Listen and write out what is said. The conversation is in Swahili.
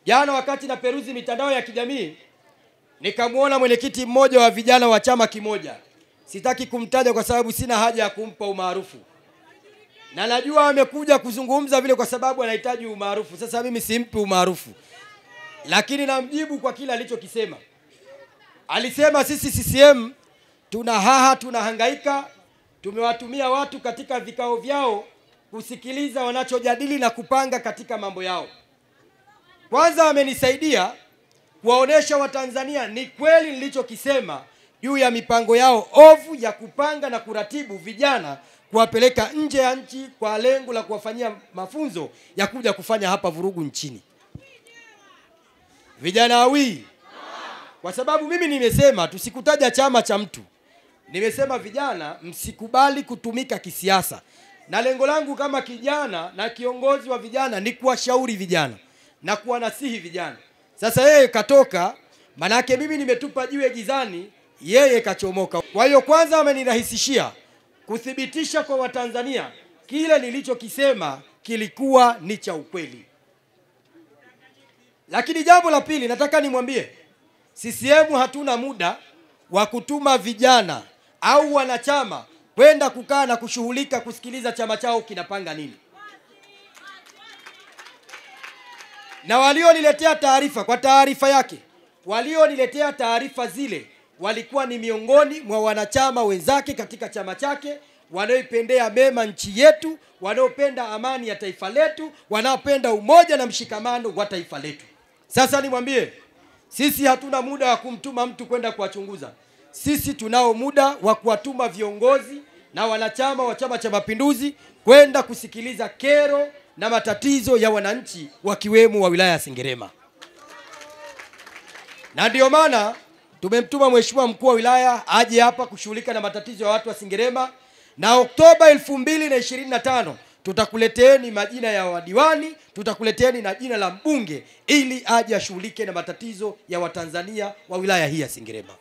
Jana wakati na peruzi mitandao ya kijamii, nikamuona mwenyekiti mmoja wa vijana wa chama kimoja. Sitaki kumtaja kwa sababu sina haja ya kumpa umaarufu. Na najua amekuja kuzungumza vile kwa sababu anahitaji umaarufu. Sasa mimi simpi umaarufu. Lakini namjibu kwa kila alichokisema. Alisema sisi CCM tunahangaika, tumewatumia watu katika vikao vyao kusikiliza wanachojadili na kupanga katika mambo yao. Kwanza amenisaidia kuwaonesha Watanzania ni kweli nilichokisema juu ya mipango yao ovu ya kupanga na kuratibu vijana kuwapeleka nje ya nchi kwa lengo la kuwafanyia mafunzo ya kuja kufanya hapa vurugu nchini. Vijana hawi. Kwa sababu mimi nimesema tusikutaja chama cha mtu. Nimesema vijana msikubali kutumika kisiasa. Na lengo langu kama kijana na kiongozi wa vijana ni kuwashauri vijana na kuwanasihi vijana. Sasa yeye katoka, manake mimi nimetupa jiwe gizani, yeye kachomoka. Kwa hiyo kwanza amenirahisishia kuthibitisha kwa Watanzania kile nilichokisema kilikuwa ni cha ukweli. Lakini jambo la pili nataka nimwambie, CCM hatuna muda wa kutuma vijana au wanachama kwenda kukaa na kushughulika kusikiliza chama chao kinapanga nini. Na walioniletea taarifa, kwa taarifa yake, walioniletea taarifa zile walikuwa ni miongoni mwa wanachama wenzake katika chama chake, wanaoipendea mema nchi yetu, wanaopenda amani ya taifa letu, wanaopenda umoja na mshikamano wa taifa letu. Sasa nimwambie, sisi hatuna muda wa kumtuma mtu kwenda kuwachunguza. Sisi tunao muda wa kuwatuma viongozi na wanachama wa Chama cha Mapinduzi kwenda kusikiliza kero na matatizo ya wananchi wakiwemo wa wilaya ya Sengerema. Na ndio maana tumemtuma mheshimiwa mkuu wa wilaya aje hapa kushughulika na matatizo ya watu wa Sengerema, na Oktoba 2025 tutakuleteeni majina ya wadiwani, tutakuleteeni na jina la mbunge ili aje ashughulike na matatizo ya Watanzania wa wilaya hii ya Sengerema.